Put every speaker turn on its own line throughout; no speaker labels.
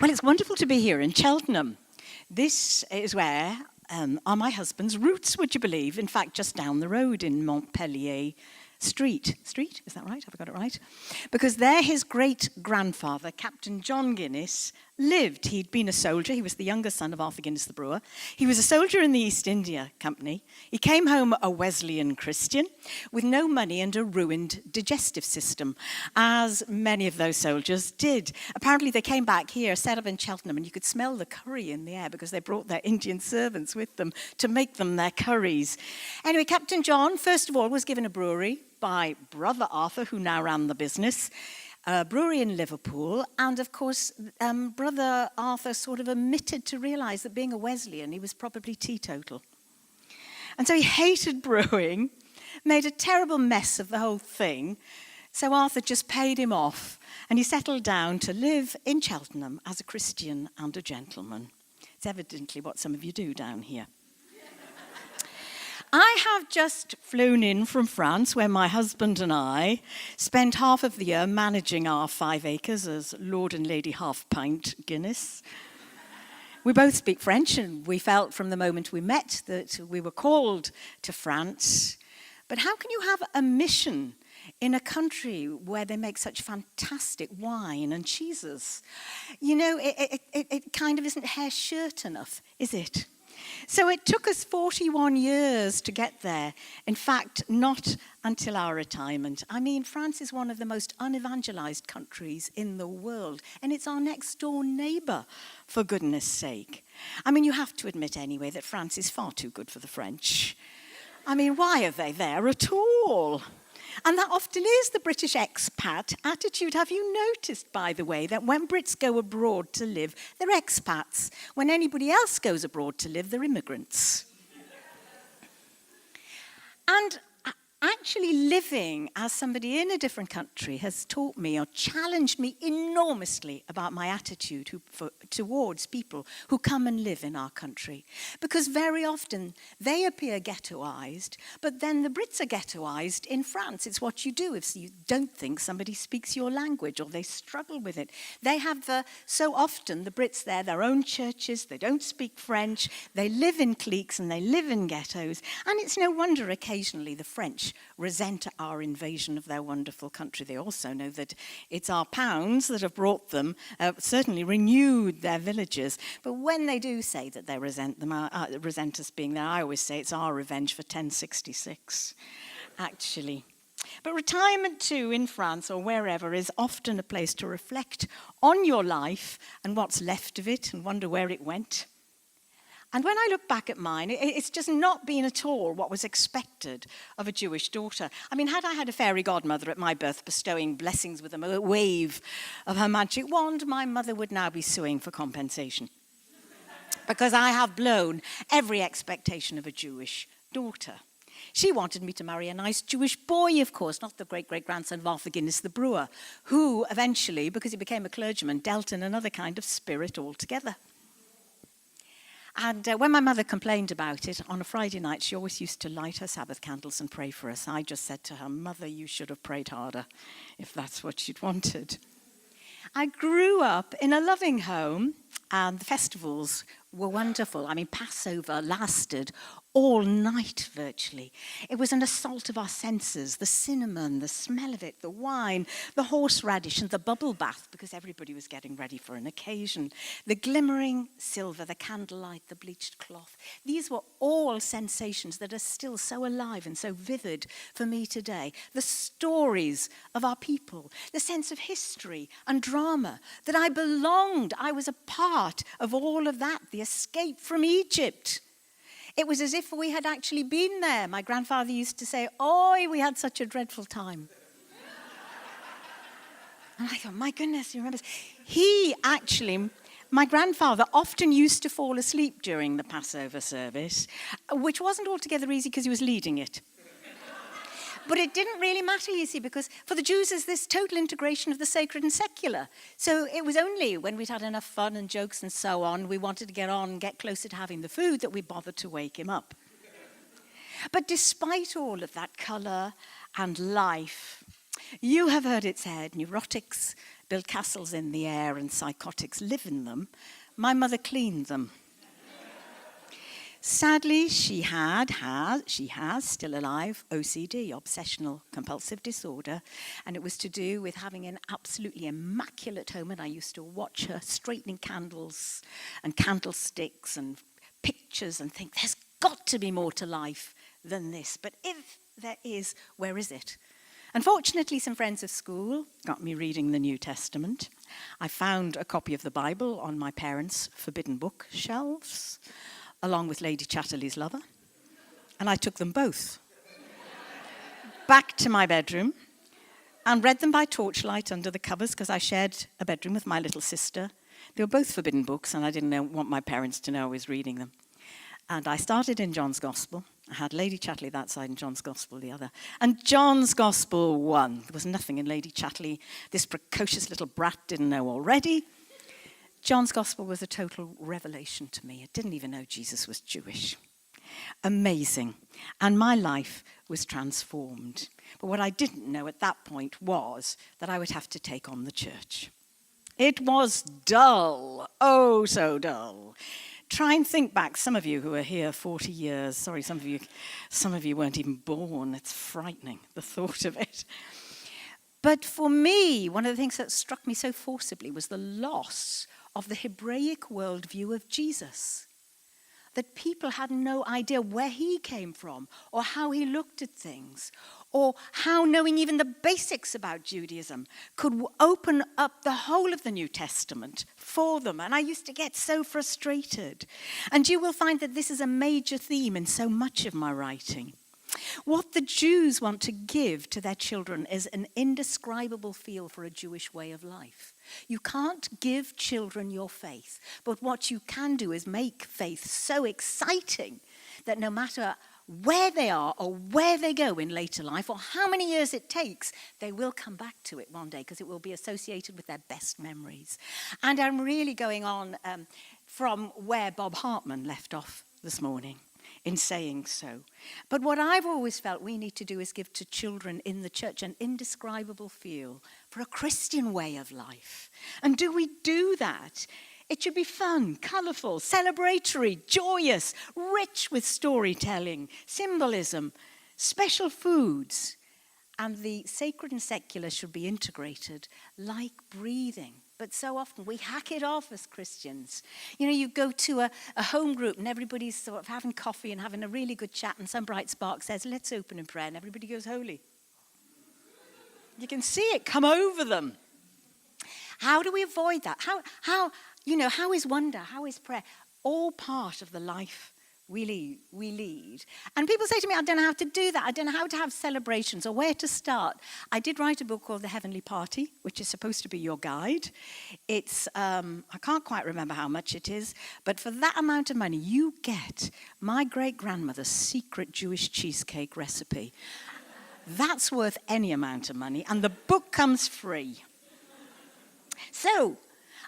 Well, it's wonderful to be here in Cheltenham. This is where are my husband's roots, would you believe? In fact, just down the road in Montpellier Street. Street? Is that right? Have I got it right? Because there his great-grandfather, Captain John Guinness, lived. He'd been a soldier. He was the younger son of Arthur Guinness the brewer. He was a soldier in the East India Company. He came home a Wesleyan Christian with no money and a ruined digestive system, as many of those soldiers did. Apparently they came back here, set up in Cheltenham, and you could smell the curry in the air because they brought their Indian servants with them to make them their curries. Anyway, Captain John, first of all, was given a brewery by brother Arthur, who now ran the business, a brewery in Liverpool, and of course, brother Arthur sort of omitted to realise that being a Wesleyan, he was probably teetotal. And so he hated brewing, made a terrible mess of the whole thing, so Arthur just paid him off, and he settled down to live in Cheltenham as a Christian and a gentleman. It's evidently what some of you do down here. I have just flown in from France, where my husband and I spent half of the year managing our 5 acres as Lord and Lady Half-Pint Guinness. We both speak French, and we felt from the moment we met that we were called to France. But how can you have a mission in a country where they make such fantastic wine and cheeses? You know, it kind of isn't hair shirt enough, is it? So it took us 41 years to get there. In fact, not until our retirement. I mean, France is one of the most unevangelized countries in the world, and it's our next door neighbor, for goodness sake. I mean, you have to admit anyway that France is far too good for the French. I mean, why are they there at all? And that often is the British expat attitude. Have you noticed, by the way, that when Brits go abroad to live, they're expats. When anybody else goes abroad to live, they're immigrants. And actually living as somebody in a different country has taught me or challenged me enormously about my attitude towards people who come and live in our country. Because very often they appear ghettoized, but then the Brits are ghettoized in France. It's what you do if you don't think somebody speaks your language or they struggle with it. They have, so often, the Brits there, their own churches, they don't speak French, they live in cliques and they live in ghettos. And it's no wonder occasionally the French resent our invasion of their wonderful country. They also know that it's our pounds that have brought them, certainly renewed their villages. But when they do say that they resent us being there, I always say it's our revenge for 1066, actually. But retirement too in France or wherever is often a place to reflect on your life and what's left of it and wonder where it went. And when I look back at mine, it's just not been at all what was expected of a Jewish daughter. I mean, had I had a fairy godmother at my birth bestowing blessings with a wave of her magic wand, my mother would now be suing for compensation. Because I have blown every expectation of a Jewish daughter. She wanted me to marry a nice Jewish boy, of course, not the great-great-grandson of Arthur Guinness the brewer, who eventually, because he became a clergyman, dealt in another kind of spirit altogether. And when my mother complained about it, on a Friday night, she always used to light her Sabbath candles and pray for us. I just said to her, Mother, you should have prayed harder, if that's what she'd wanted. I grew up in a loving home, and the festivals were wonderful. I mean, Passover lasted all night, virtually. It was an assault of our senses, the cinnamon, the smell of it, the wine, the horseradish, and the bubble bath, because everybody was getting ready for an occasion. The glimmering silver, the candlelight, the bleached cloth. These were all sensations that are still so alive and so vivid for me today. The stories of our people, the sense of history and drama, that I belonged, I was a part of all of that, the escape from Egypt. It was as if we had actually been there. My grandfather used to say, "Oi, we had such a dreadful time." And I thought, my goodness, he remembers. My grandfather often used to fall asleep during the Passover service, which wasn't altogether easy because he was leading it. But it didn't really matter, you see, because for the Jews there's this total integration of the sacred and secular. So it was only when we'd had enough fun and jokes and so on, we wanted to get closer to having the food, that we bothered to wake him up. But despite all of that colour and life, You have heard it said, neurotics build castles in the air and psychotics live in them. My mother cleaned them. Sadly, she has, still alive, OCD, obsessional compulsive disorder, and it was to do with having an absolutely immaculate home, and I used to watch her straightening candles and candlesticks and pictures and think, there's got to be more to life than this. But if there is, where is it? Unfortunately, some friends of school got me reading the New Testament. I found a copy of the Bible on my parents' forbidden book shelves, along with Lady Chatterley's Lover, and I took them both back to my bedroom and read them by torchlight under the covers, because I shared a bedroom with my little sister. They were both forbidden books, and I didn't want my parents to know I was reading them. And I started in John's Gospel. I had Lady Chatterley that side and John's Gospel the other. And John's Gospel won. There was nothing in Lady Chatterley this precocious little brat didn't know already. John's Gospel was a total revelation to me. I didn't even know Jesus was Jewish. Amazing. And my life was transformed. But what I didn't know at that point was that I would have to take on the church. It was dull. Oh, so dull. Try and think back, some of you who are here 40 years, sorry, some of you weren't even born. It's frightening, the thought of it. But for me, one of the things that struck me so forcibly was the loss of the Hebraic worldview of Jesus. That people had no idea where he came from, or how he looked at things, or how knowing even the basics about Judaism could open up the whole of the New Testament for them. And I used to get so frustrated. And you will find that this is a major theme in so much of my writing. What the Jews want to give to their children is an indescribable feel for a Jewish way of life. You can't give children your faith, but what you can do is make faith so exciting that no matter where they are or where they go in later life or how many years it takes, they will come back to it one day because it will be associated with their best memories. And I'm really going on from where Bob Hartman left off this morning in saying so. But what I've always felt we need to do is give to children in the church an indescribable feel for a Christian way of life. And do we do that? It should be fun, colourful, celebratory, joyous, rich with storytelling, symbolism, special foods. And the sacred and secular should be integrated like breathing. But so often we hack it off as Christians. You know, you go to a home group and everybody's sort of having coffee and having a really good chat, and some bright spark says, let's open in prayer, and everybody goes holy. You can see it come over them. How do we avoid that? How is wonder? How is prayer? All part of the life we lead. And people say to me, I don't know how to do that. I don't know how to have celebrations or where to start. I did write a book called The Heavenly Party, which is supposed to be your guide. It's, I can't quite remember how much it is, but for that amount of money, you get my great-grandmother's secret Jewish cheesecake recipe. That's worth any amount of money, and the book comes free. So,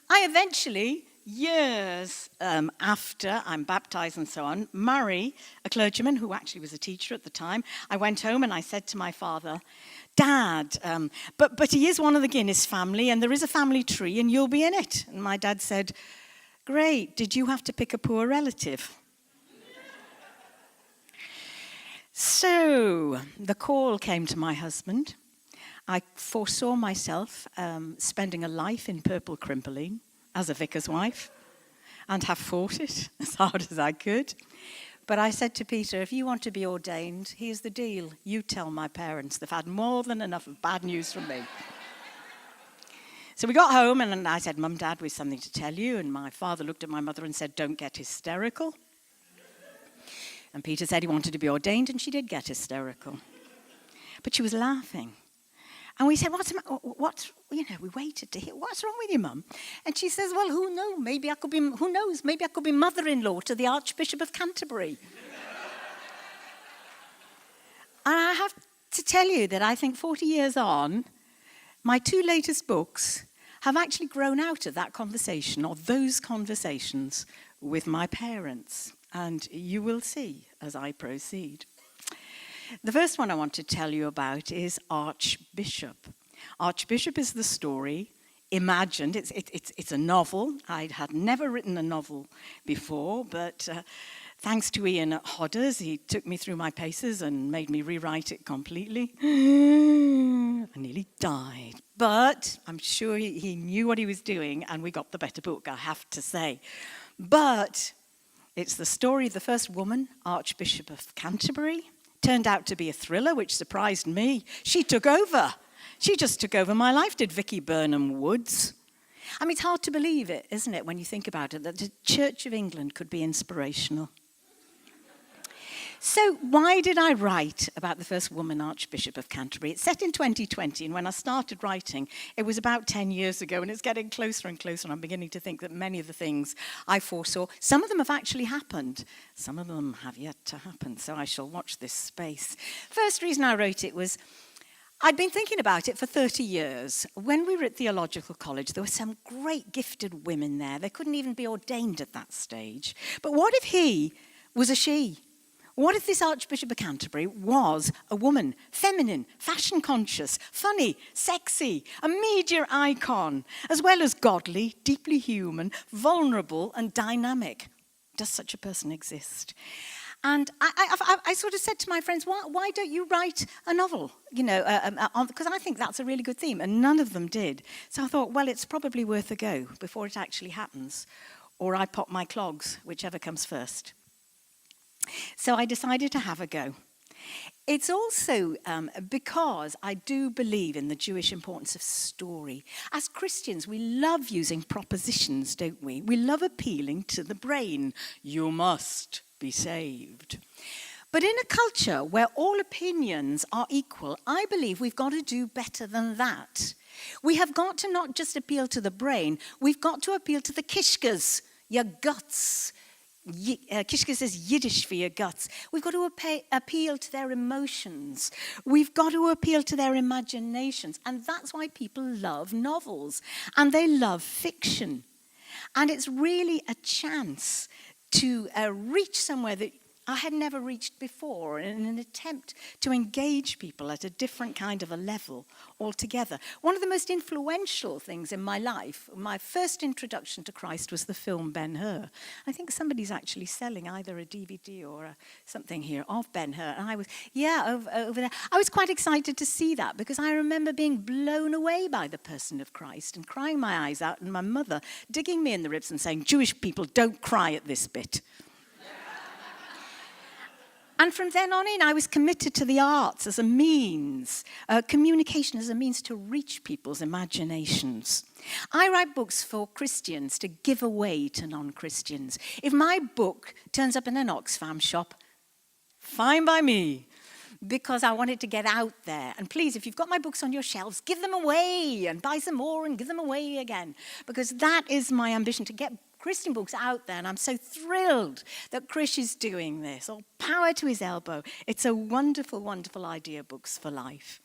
I eventually, years after I'm baptized and so on, marry a clergyman who actually was a teacher at the time. I went home and I said to my father, Dad, but he is one of the Guiness family and there is a family tree and you'll be in it. And my dad said, great, did you have to pick a poor relative? So the call came to my husband. I foresaw myself spending a life in purple crimpoline as a vicar's wife, and have fought it as hard as I could. But I said to Peter, if you want to be ordained, here's the deal. You tell my parents. They've had more than enough of bad news from me. So we got home, and I said, Mum, Dad, we've something to tell you. And my father looked at my mother and said, don't get hysterical. And Peter said he wanted to be ordained, and she did get hysterical. But she was laughing. And we said, we waited to hear, what's wrong with you, Mum? And she says, well, who knows? Maybe I could be mother-in-law to the Archbishop of Canterbury. And I have to tell you that I think 40 years on, my two latest books have actually grown out of that conversation, or those conversations with my parents. And you will see as I proceed. The first one I want to tell you about is Archbishop. Archbishop is the story imagined. It's a novel. I had never written a novel before, but thanks to Ian at Hodders, he took me through my paces and made me rewrite it completely. I nearly died, but I'm sure he knew what he was doing, and we got the better book, I have to say. But it's the story of the first woman, Archbishop of Canterbury. Turned out to be a thriller, which surprised me. She took over. She just took over my life, did Vicky Burnham Woods. I mean, it's hard to believe it, isn't it, when you think about it, that the Church of England could be inspirational. So why did I write about the first woman Archbishop of Canterbury? It's set in 2020, and when I started writing, it was about 10 years ago, and it's getting closer and closer, and I'm beginning to think that many of the things I foresaw, some of them have actually happened. Some of them have yet to happen, so I shall watch this space. First reason I wrote it was I'd been thinking about it for 30 years. When we were at theological college, there were some great gifted women there. They couldn't even be ordained at that stage. But what if he was a she? What if this Archbishop of Canterbury was a woman, feminine, fashion-conscious, funny, sexy, a media icon, as well as godly, deeply human, vulnerable, and dynamic? Does such a person exist? And I sort of said to my friends, why don't you write a novel? You know, because I think that's a really good theme, and none of them did. So I thought, well, it's probably worth a go before it actually happens, or I pop my clogs, whichever comes first. So I decided to have a go. It's also because I do believe in the Jewish importance of story. As Christians, we love using propositions, don't we? We love appealing to the brain. You must be saved. But in a culture where all opinions are equal, I believe we've got to do better than that. We have got to not just appeal to the brain, we've got to appeal to the kishkas, your guts. Kishkas is Yiddish for your guts. We've got to appeal to their emotions. We've got to appeal to their imaginations. And that's why people love novels. And they love fiction. And it's really a chance to reach somewhere that I had never reached before in an attempt to engage people at a different kind of a level altogether. One of the most influential things in my life, my first introduction to Christ was the film Ben-Hur. I think somebody's actually selling either a DVD or something here of Ben-Hur. And I was, over there. I was quite excited to see that because I remember being blown away by the person of Christ and crying my eyes out, and my mother digging me in the ribs and saying, Jewish people don't cry at this bit. And from then on in, I was committed to the arts as a means, communication as a means to reach people's imaginations. I write books for Christians to give away to non-Christians. If my book turns up in an Oxfam shop, fine by me, because I want it to get out there. And please, if you've got my books on your shelves, give them away and buy some more and give them away again, because that is my ambition, to get Christian books out there, and I'm so thrilled that Krish is doing this. All power to his elbow. It's a wonderful, wonderful idea, Books for Life.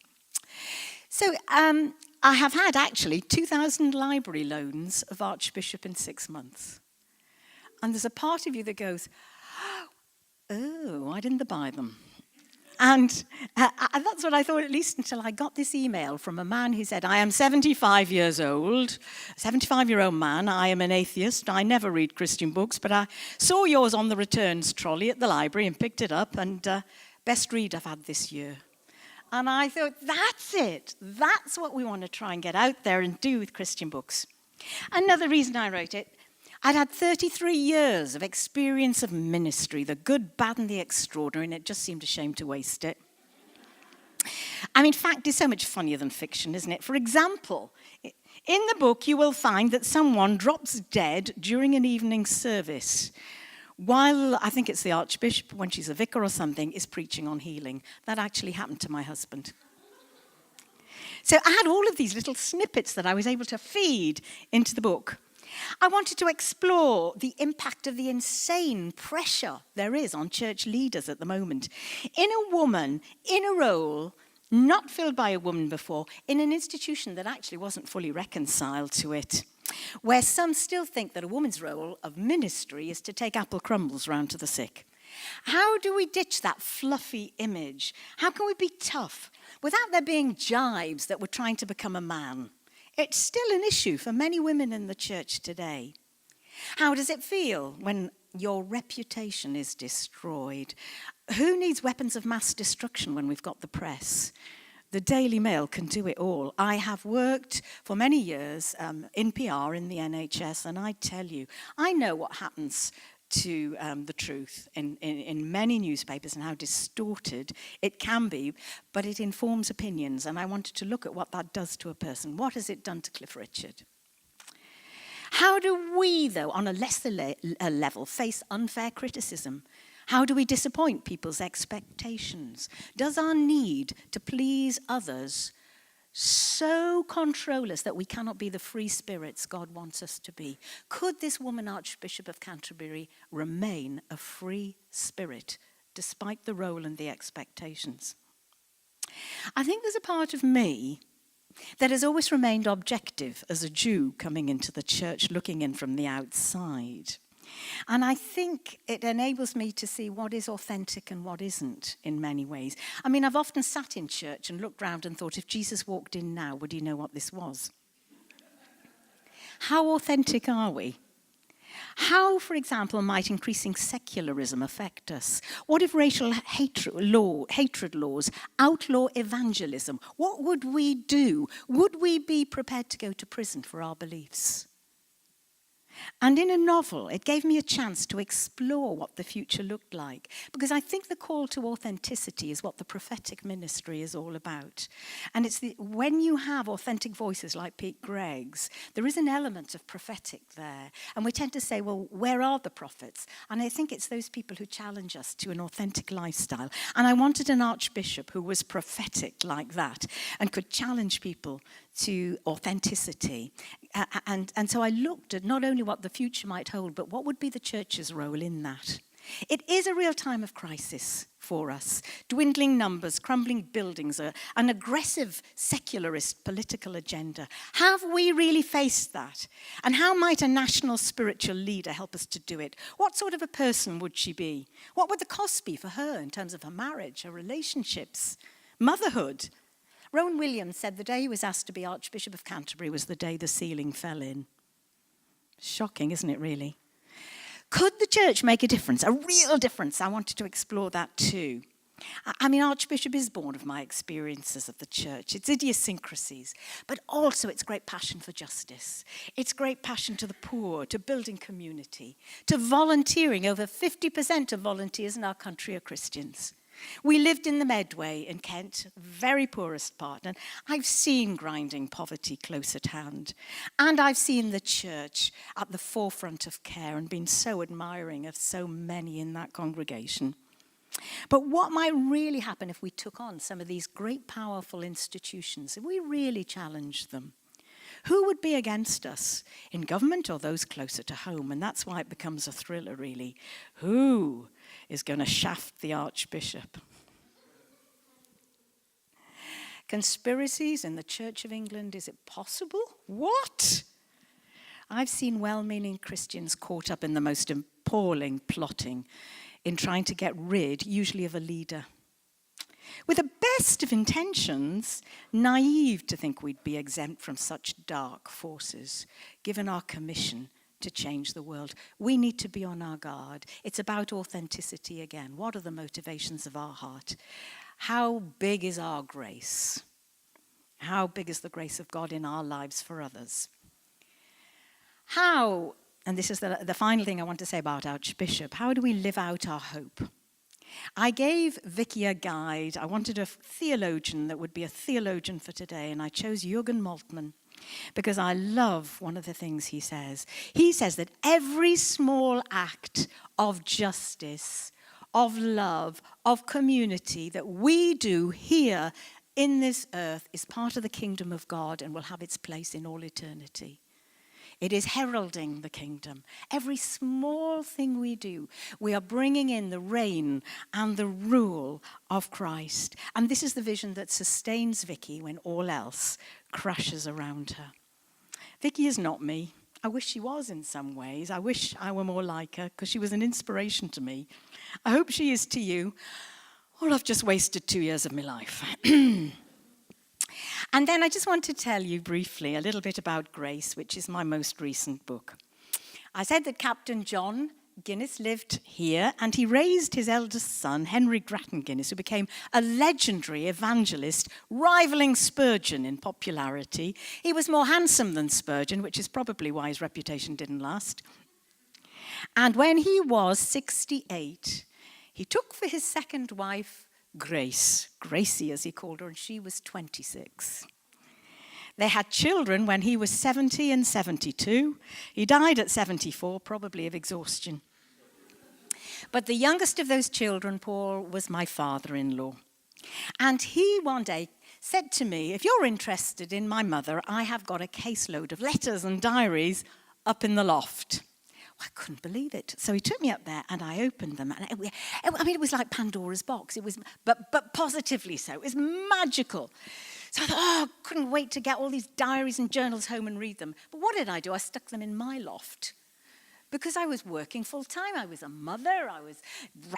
So I have had actually 2,000 library loans of Archbishop in 6 months. And there's a part of you that goes, oh, why didn't they buy them? And that's what I thought, at least until I got this email from a man who said, I am 75 years old, 75-year-old man, I am an atheist, I never read Christian books, but I saw yours on the returns trolley at the library and picked it up, and best read I've had this year. And I thought, that's it. That's what we want to try and get out there and do with Christian books. Another reason I wrote it, I'd had 33 years of experience of ministry, the good, bad, and the extraordinary, and it just seemed a shame to waste it. I mean, fact is so much funnier than fiction, isn't it? For example, in the book, you will find that someone drops dead during an evening service, while, I think it's the Archbishop, when she's a vicar or something, is preaching on healing. That actually happened to my husband. So I had all of these little snippets that I was able to feed into the book. I wanted to explore the impact of the insane pressure there is on church leaders at the moment. In a woman, in a role not filled by a woman before, in an institution that actually wasn't fully reconciled to it, where some still think that a woman's role of ministry is to take apple crumbles round to the sick. How do we ditch that fluffy image? How can we be tough without there being jibes that we're trying to become a man? It's still an issue for many women in the church today. How does it feel when your reputation is destroyed? Who needs weapons of mass destruction when we've got the press? The Daily Mail can do it all. I have worked for many years in PR in the NHS, and I tell you, I know what happens to the truth in many newspapers and how distorted it can be, but it informs opinions, and I wanted to look at what that does to a person. What has it done to Cliff Richard? How do we, though, on a lesser level, face unfair criticism? How do we disappoint people's expectations? Does our need to please others so control us that we cannot be the free spirits God wants us to be? Could this woman, Archbishop of Canterbury, remain a free spirit despite the role and the expectations? I think there's a part of me that has always remained objective as a Jew coming into the church, looking in from the outside. And I think it enables me to see what is authentic and what isn't in many ways. I mean, I've often sat in church and looked round and thought, if Jesus walked in now, would he know what this was? How authentic are we? How, for example, might increasing secularism affect us? What if racial hatred laws outlaw evangelism? What would we do? Would we be prepared to go to prison for our beliefs? And in a novel, it gave me a chance to explore what the future looked like, because I think the call to authenticity is what the prophetic ministry is all about. And it's when you have authentic voices like Pete Gregg's, there is an element of prophetic there. And we tend to say, well, where are the prophets? And I think it's those people who challenge us to an authentic lifestyle. And I wanted an archbishop who was prophetic like that and could challenge people to authenticity. And so I looked at not only what the future might hold, but what would be the church's role in that. It is a real time of crisis for us. Dwindling numbers, crumbling buildings, an aggressive secularist political agenda. Have we really faced that? And how might a national spiritual leader help us to do it? What sort of a person would she be? What would the costs be for her in terms of her marriage, her relationships, motherhood? Rowan Williams said the day he was asked to be Archbishop of Canterbury was the day the ceiling fell in. Shocking, isn't it, really? Could the church make a difference, a real difference? I wanted to explore that too. I mean, Archbishop is born of my experiences of the church, its idiosyncrasies, but also its great passion for justice, its great passion to the poor, to building community, to volunteering. Over 50% of volunteers in our country are Christians. We lived in the Medway in Kent, very poorest part, and I've seen grinding poverty close at hand. And I've seen the church at the forefront of care and been so admiring of so many in that congregation. But what might really happen if we took on some of these great powerful institutions, if we really challenged them? Who would be against us in government or those closer to home? And that's why it becomes a thriller, really. Who is going to shaft the Archbishop? Conspiracies in the Church of England, is it possible? What? I've seen well-meaning Christians caught up in the most appalling plotting in trying to get rid, usually of a leader. With the best of intentions, naive to think we'd be exempt from such dark forces, given our commission to change the world. We need to be on our guard. It's about authenticity again. What are the motivations of our heart? How big is our grace? How big is the grace of God in our lives for others? How, and this is the final thing I want to say about Archbishop, how do we live out our hope? I gave Vicky a guide. I wanted a theologian that would be a theologian for today, and I chose Jürgen Moltmann because I love one of the things he says. He says that every small act of justice, of love, of community that we do here in this earth is part of the kingdom of God and will have its place in all eternity. It is heralding the kingdom. Every small thing we do, we are bringing in the reign and the rule of Christ. And this is the vision that sustains Vicky when all else crashes around her. Vicky is not me. I wish she was in some ways. I wish I were more like her because she was an inspiration to me. I hope she is to you, or I've just wasted 2 years of my life. And then I just want to tell you briefly a little bit about Grace, which is my most recent book. I said that Captain John Guinness lived here, and he raised his eldest son, Henry Grattan Guinness, who became a legendary evangelist, rivaling Spurgeon in popularity. He was more handsome than Spurgeon, which is probably why his reputation didn't last. And when he was 68, he took for his second wife, Gracie as he called her, and she was 26. They had children when he was 70 and 72. He died at 74, probably of exhaustion. But the youngest of those children, Paul, was my father-in-law. And he one day said to me, if you're interested in my mother, I have got a caseload of letters and diaries up in the loft. I couldn't believe it. So he took me up there and I opened them. And it was like Pandora's box. It was, but positively so. It was magical. So I thought, I couldn't wait to get all these diaries and journals home and read them. But what did I do? I stuck them in my loft. Because I was working full time. I was a mother. I was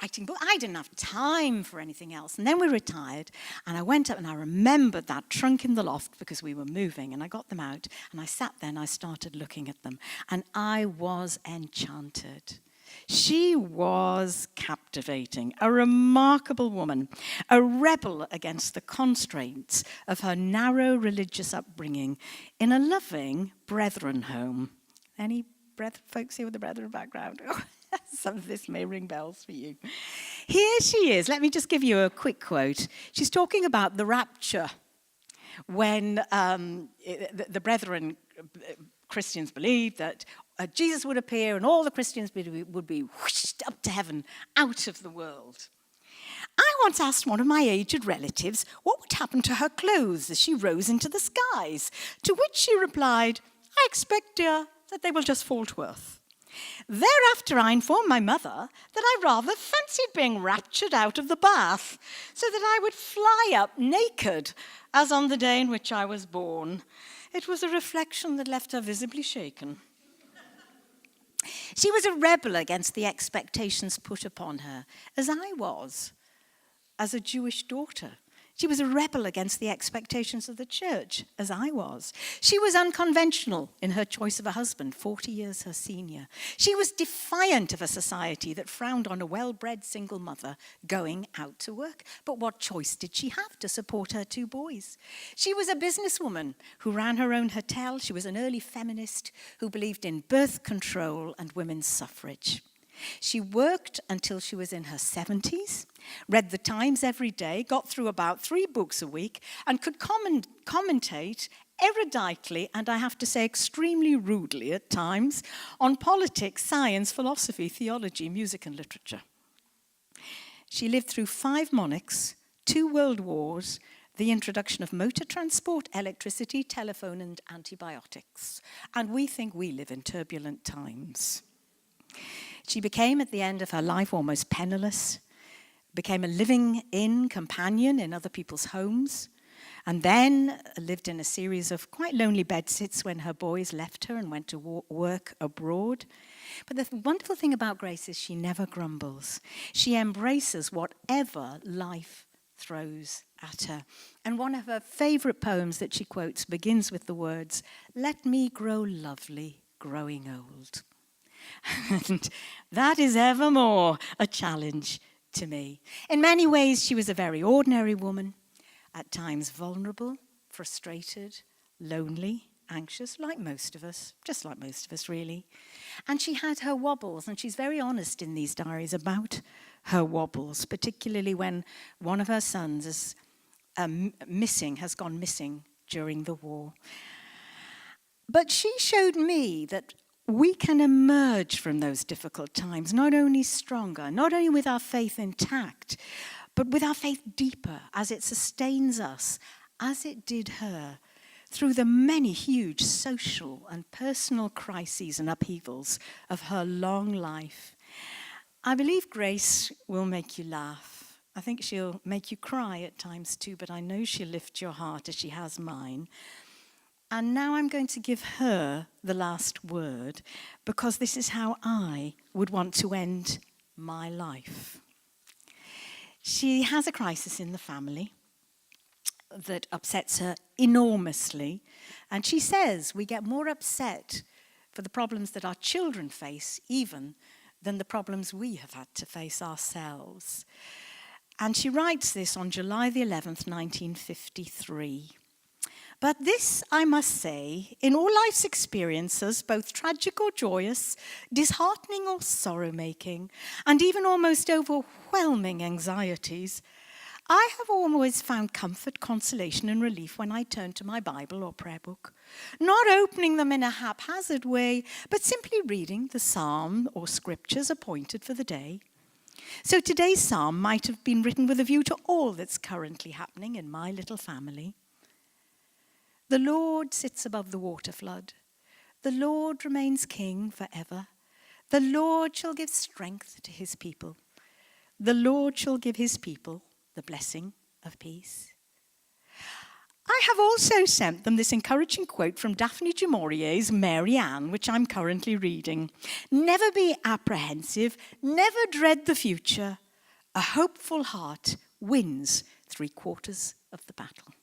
writing books. I didn't have time for anything else. And then we retired. And I went up and I remembered that trunk in the loft because we were moving. And I got them out. And I sat there and I started looking at them. And I was enchanted. She was captivating, a remarkable woman, a rebel against the constraints of her narrow religious upbringing in a loving brethren home. Any folks here with a brethren background? Some of this may ring bells for you. Here she is. Let me just give you a quick quote. She's talking about the rapture when the brethren Christians believed that Jesus would appear and all the Christians would be whooshed up to heaven, out of the world. I once asked one of my aged relatives what would happen to her clothes as she rose into the skies, to which she replied, I expect, dear, that they will just fall to earth. Thereafter, I informed my mother that I rather fancied being raptured out of the bath, so that I would fly up naked, as on the day in which I was born. It was a reflection that left her visibly shaken. She was a rebel against the expectations put upon her, as I was, as a Jewish daughter. She was a rebel against the expectations of the church, as I was. She was unconventional in her choice of a husband, 40 years her senior. She was defiant of a society that frowned on a well-bred single mother going out to work. But what choice did she have to support her 2 boys? She was a businesswoman who ran her own hotel. She was an early feminist who believed in birth control and women's suffrage. She worked until she was in her 70s, read the Times every day, got through about 3 books a week, and could commentate eruditely, and I have to say extremely rudely at times, on politics, science, philosophy, theology, music, and literature. She lived through 5 monarchs, 2 world wars, the introduction of motor transport, electricity, telephone, and antibiotics. And we think we live in turbulent times. She became, at the end of her life, almost penniless, became a living-in companion in other people's homes, and then lived in a series of quite lonely bedsits when her boys left her and went to work abroad. But the wonderful thing about Grace is she never grumbles. She embraces whatever life throws at her. And one of her favorite poems that she quotes begins with the words, "Let me grow lovely, growing old." And that is evermore a challenge to me. In many ways, she was a very ordinary woman, at times vulnerable, frustrated, lonely, anxious, like most of us, just like most of us, really. And she had her wobbles, and she's very honest in these diaries about her wobbles, particularly when one of her sons is has gone missing during the war. But she showed me that we can emerge from those difficult times, not only stronger, not only with our faith intact, but with our faith deeper as it sustains us, as it did her, through the many huge social and personal crises and upheavals of her long life. I believe Grace will make you laugh. I think she'll make you cry at times too, but I know she'll lift your heart as she has mine. And now I'm going to give her the last word, because this is how I would want to end my life. She has a crisis in the family that upsets her enormously. And she says we get more upset for the problems that our children face even than the problems we have had to face ourselves. And she writes this on July the 11th, 1953. But this, I must say, in all life's experiences, both tragic or joyous, disheartening or sorrow-making, and even almost overwhelming anxieties, I have always found comfort, consolation, and relief when I turn to my Bible or prayer book, not opening them in a haphazard way, but simply reading the psalm or scriptures appointed for the day. So today's psalm might have been written with a view to all that's currently happening in my little family. The Lord sits above the water flood. The Lord remains king forever. The Lord shall give strength to his people. The Lord shall give his people the blessing of peace. I have also sent them this encouraging quote from Daphne du Maurier's Mary Ann, which I'm currently reading. Never be apprehensive, never dread the future. A hopeful heart wins 3/4 of the battle.